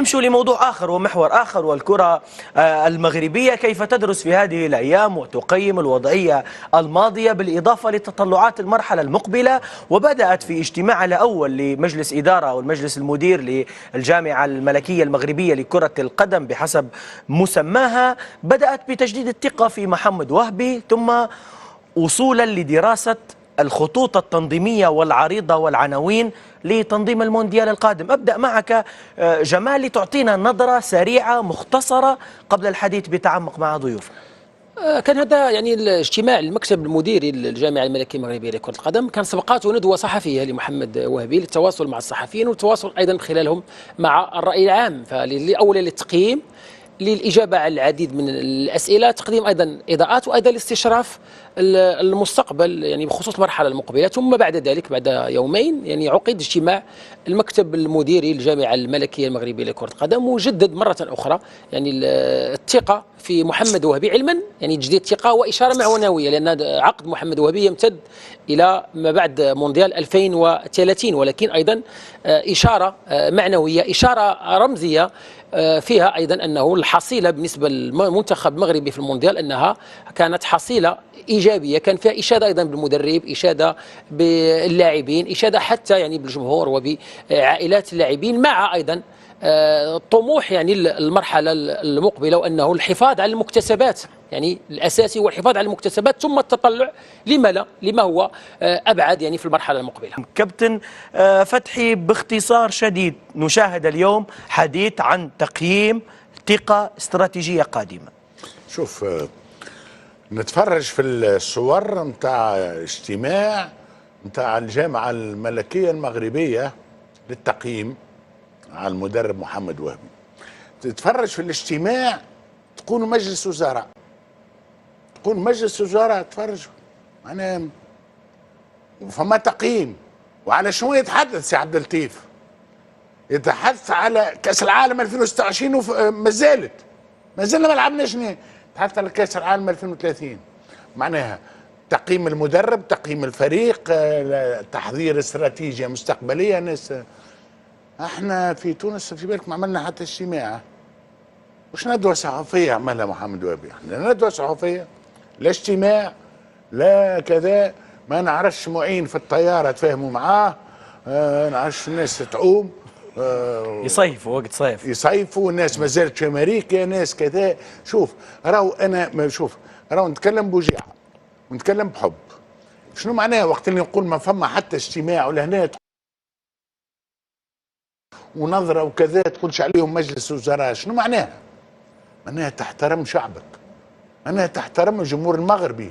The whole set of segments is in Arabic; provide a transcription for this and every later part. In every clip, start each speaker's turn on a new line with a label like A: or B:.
A: نمشوا لموضوع آخر ومحور آخر، والكرة المغربية كيف تدرس في هذه الأيام وتقيم الوضعية الماضية بالإضافة لتطلعات المرحلة المقبلة. وبدأت في اجتماع الأول لمجلس إدارة أو المجلس المدير للجامعة الملكية المغربية لكرة القدم بحسب مسماها، بدأت بتجديد الثقة في محمد وهبي، ثم وصولا لدراسة الخطوط التنظيمية والعريضة والعناوين لتنظيم المونديال القادم. أبدأ معك جمال لتعطينا نظرة سريعة مختصرة قبل الحديث بتعمق مع ضيوفنا.
B: كان هذا يعني الاجتماع المكتب المديري للجامعة الملكية المغربية لكرة القدم، كان سبقاته ندوة صحفية لمحمد وهبي للتواصل مع الصحفيين والتواصل أيضا خلالهم مع الرأي العام، فأولا للتقييم، للإجابة على العديد من الأسئلة، تقديم أيضا إضاءات، وأيضا لاستشراف المستقبل يعني بخصوص المرحلة المقبلة. ثم بعد ذلك بعد يومين يعني عقد اجتماع المكتب المديري للجامعة الملكية المغربية لكرة القدم، وجدد مرة أخرى يعني الثقة في محمد وهبي، علما يعني تجديد ثقة وإشارة معنوية، لأن عقد محمد وهبي يمتد إلى ما بعد مونديال 2030، ولكن أيضا إشارة معنوية، إشارة رمزية فيها أيضا أنه الحصيلة بالنسبة للمنتخب المغربي في المونديال أنها كانت حصيلة إيجابية، كان فيها إشادة أيضا بالمدرب، إشادة باللاعبين، إشادة حتى يعني بالجمهور وبعائلات اللاعبين، مع أيضا طموح يعني المرحلة المقبلة، وأنه الحفاظ على المكتسبات، يعني الأساسي هو الحفاظ على المكتسبات ثم التطلع لما هو أبعد يعني في المرحلة المقبلة.
A: كابتن فتحي، باختصار شديد نشاهد اليوم حديث عن تقييم ثقة استراتيجية قادمة.
C: شوف، نتفرج في الصور نتاع اجتماع نتاع الجامعة الملكية المغربية للتقييم على المدرب محمد وهبي، تتفرج في الاجتماع تكون مجلس وزراء، تكون مجلس وزراء تفرج معناها فما تقييم. وعلى شنو يتحدث سي عبد اللطيف؟ يتحدث على كأس العالم 2026 ما زلنا ما لعبناش، يتحدث على كأس العالم 2030. معناها تقييم المدرب، تقييم الفريق، تحضير استراتيجية مستقبلية. ناس احنا في تونس في بالك ما عملنا حتى اجتماع، وش ندوة صحفية عملها محمد وهبي؟ احنا ندوة صحفية، لا اجتماع لا كذا، ما نعرفش معين في الطيارة تفاهموا معاه، نعرفش الناس تعوم،
A: يصيفوا وقت صيف،
C: يصيفوا الناس ما زالت في امريكا، ناس كذا. شوف راهو انا شوف راهو نتكلم بوجيعة ونتكلم بحب. شنو معناها وقت اللي نقول ما فما حتى اجتماع ولا هنا ونظرة وكذا تقولش عليهم مجلس وزراء؟ شنو معناها؟ معناها تحترم شعبك، معناها تحترم الجمهور المغربي.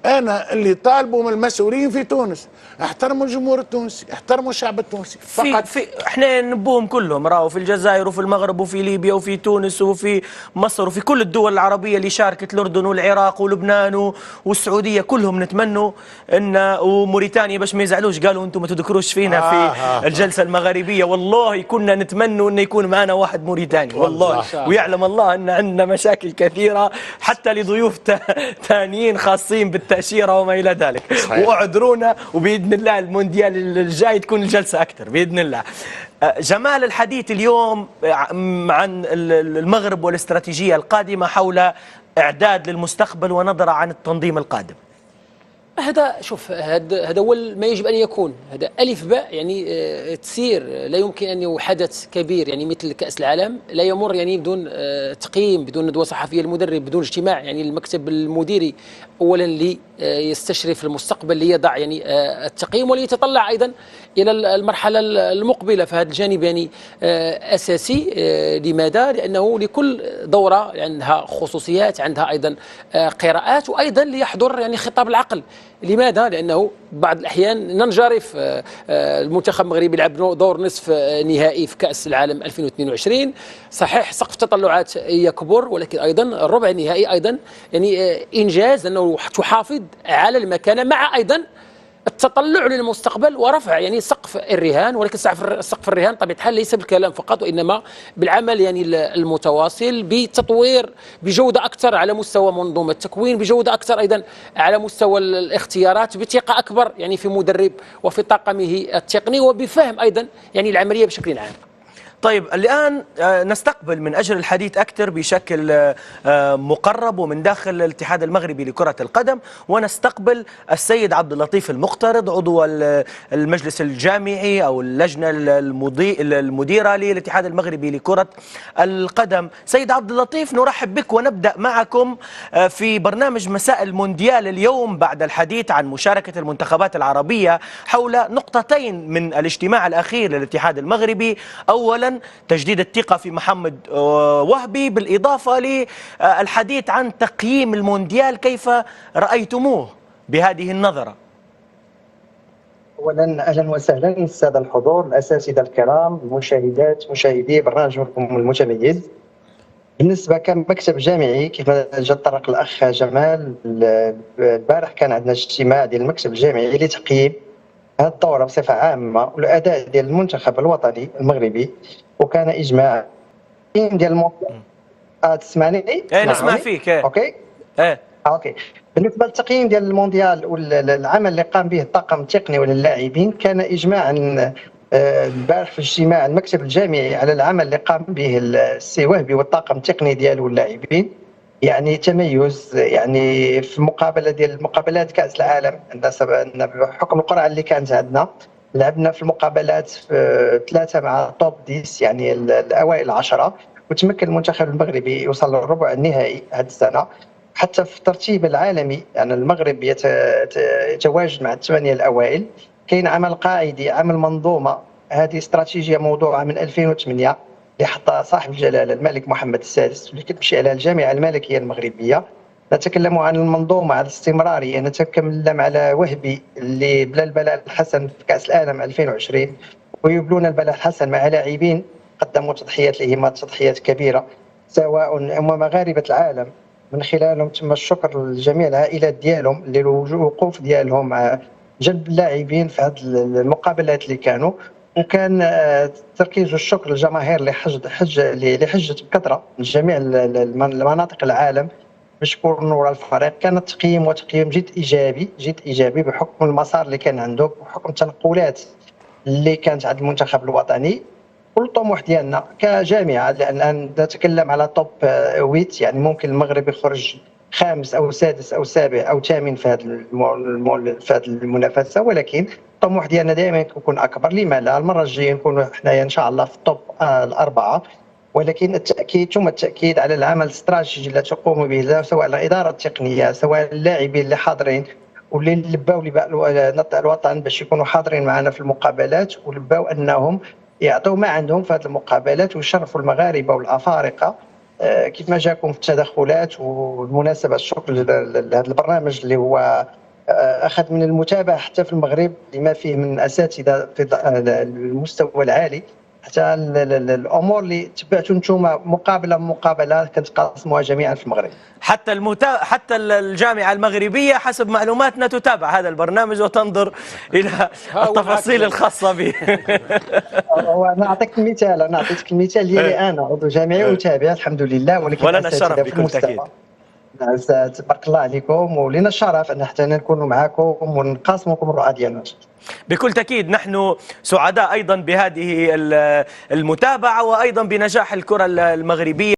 C: انا اللي طالبه من المسؤولين في تونس احترموا الجمهور التونسي، احترموا الشعب التونسي فقط.
A: احنا نبوهم كلهم، راهو في الجزائر وفي المغرب وفي ليبيا وفي تونس وفي مصر وفي كل الدول العربيه اللي شاركت، الاردن والعراق ولبنان والسعوديه، كلهم نتمنوا ان، وموريتانيا باش ما يزعلوش قالوا انتم ما تذكروش فينا في الجلسه المغاربيه، والله كنا نتمنوا انه يكون معنا واحد موريتاني والله، ويعلم الله ان عندنا مشاكل كثيره حتى لضيوف ثانيين خاصين بالتاشيره وما الى ذلك. واعذرونا، وباذن الله المونديال الجاي تكون الجلسه اكثر باذن الله. جمال، الحديث اليوم عن المغرب والاستراتيجيه القادمه حول اعداد للمستقبل ونظره عن التنظيم القادم.
B: هذا شوف، هذا هو ما يجب ان يكون، هذا الف باء يعني تسير. لا يمكن ان حدث كبير يعني مثل كاس العالم لا يمر يعني بدون تقييم، بدون ندوه صحفيه للمدرب، بدون اجتماع يعني المكتب المديري اولا اللي يستشرف المستقبل، ليضع يعني التقييم وليتطلع ايضا الى المرحله المقبله. فهذا الجانب يعني اساسي. لماذا؟ لانه لكل دوره عندها خصوصيات، عندها ايضا قراءات، وايضا ليحضر يعني خطاب العقل. لماذا؟ لأنه بعض الأحيان ننجرف. المنتخب المغربي لعب دور نصف نهائي في كأس العالم 2022، صحيح سقف التطلعات يكبر، ولكن أيضا الربع النهائي أيضا يعني إنجاز، أنه تحافظ على المكانة مع أيضا التطلع للمستقبل ورفع يعني سقف الرهان. ولكن سقف الرهان طبيعة الحال ليس بالكلام فقط، وإنما بالعمل يعني المتواصل، بتطوير بجودة أكثر على مستوى منظومة التكوين، بجودة أكثر أيضا على مستوى الاختيارات، بثقة أكبر يعني في مدرب وفي طاقمه التقني، وبفهم أيضا يعني العملية بشكل عام.
A: طيب الآن نستقبل من أجل الحديث أكثر بشكل مقرب ومن داخل الاتحاد المغربي لكرة القدم، ونستقبل السيد عبد اللطيف المقترض عضو المجلس الجامعي أو اللجنة المديرة للاتحاد المغربي لكرة القدم. سيد عبد اللطيف، نرحب بك ونبدأ معكم في برنامج مساء المونديال اليوم بعد الحديث عن مشاركة المنتخبات العربية حول نقطتين من الاجتماع الأخير للاتحاد المغربي. أولا تجديد الثقة في محمد وهبي، بالإضافة للحديث عن تقييم المونديال، كيف رأيتموه بهذه النظرة؟
D: اولا اهلا وسهلا الساده الحضور، الاساتذه الكرام، المشاهدات مشاهدي برنامجكم المتميز. بالنسبه كمكتب جامعي كيف جا طرق الاخ جمال، البارح كان عندنا اجتماع ديال المكتب الجامعي لتقييم هذه الدوره بصفه عامه والاداء ديال المنتخب الوطني المغربي، وكان اجماع ديال تسمعني؟
A: نسمع فيك.
D: اوكي اوكي. بالنسبه للتقييم ديال المونديال والعمل اللي قام به الطاقم التقني وللاعبين، كان اجماعا البارح في اجتماع المكتب الجامعي على العمل اللي قام به السي وهبي والطاقم التقني ديالو واللاعبين. يعني تميز يعني في مقابله ديال مقابلات كاس العالم، بحكم القرعه اللي كانت عندنا لعبنا في المقابلات في 3 مع توب 10 يعني الاوائل 10، وتمكن المنتخب المغربي يوصل للربع النهائي هذه السنه. حتى في الترتيب العالمي يعني المغرب يتواجد مع الثمانيه الاوائل. كاين عمل قاعدي، عمل منظومه، هذه استراتيجيه موضوعه من 2008 اللي حطها صاحب الجلاله الملك محمد السادس، واللي كتمشي على الجامعه الملكيه المغربيه. نتكلم عن المنظومه، على الاستمراريه، نتكلم على وهبي اللي بلا البلاء الحسن في كاس العالم 2020، ويبلون البلاء الحسن مع لاعبين قدموا تضحيات لهم تضحيات كبيره، سواء هم مغاربه العالم من خلالهم تم الشكر لجميع العائلات ديالهم اللي الوقوف ديالهم مع جلب اللاعبين في هذه المقابلات اللي كانوا. وكان تركيز الشكر للجماهير اللي حجت بكثره من جميع المناطق العالم باش يكونوا ورا الفريق. كان التقييم وتقييم جد ايجابي بحكم المسار اللي كان عنده، بحكم التنقلات اللي كانت عند المنتخب الوطني. والطموح ديالنا كجامعه، لان نتكلم على توب 8، يعني ممكن المغرب يخرج خامس او سادس او سابع او ثامن في هذه المنافسه، ولكن الطموح ديالنا دائما يكون اكبر. لما لا؟ المره الجايه نكونوا حنايا ان شاء الله في التوب الاربعه. ولكن التاكيد ثم التاكيد على العمل الاستراتيجي اللي تقوم به سواء الاداره التقنيه، سواء اللاعبين اللي حاضرين واللي لباو الوطن باش يكونوا حاضرين معنا في المقابلات، ولباو انهم يعطوا ما عندهم في هذه المقابلات ويشرفوا المغاربه والافارقه. كيف ما جاكم في التدخلات. والمناسبه الشكر لهذا البرنامج اللي هو اخذ من المتابعه حتى في المغرب لما فيه من اساتذه في المستوى العالي، حتى الامور اللي تبعتوا انتم مقابله كنتقاسموها جميعا في المغرب.
A: حتى الجامعه المغربيه حسب معلوماتنا تتابع هذا البرنامج وتنظر الى التفاصيل الخاصه به.
D: انا اعطيك المثال، انا اعطيتك المثال ديالي، انا عضو جامعي اتابع الحمد لله، ولكن
A: ولنا الشرف بكل تاكيد.
D: تبارك الله عليكم، ولنا الشرف ان حتى نكونوا معكم ونقاسمكم الرؤى ديالنا.
A: بكل تأكيد نحن سعداء أيضا بهذه المتابعة وأيضا بنجاح الكرة المغربية.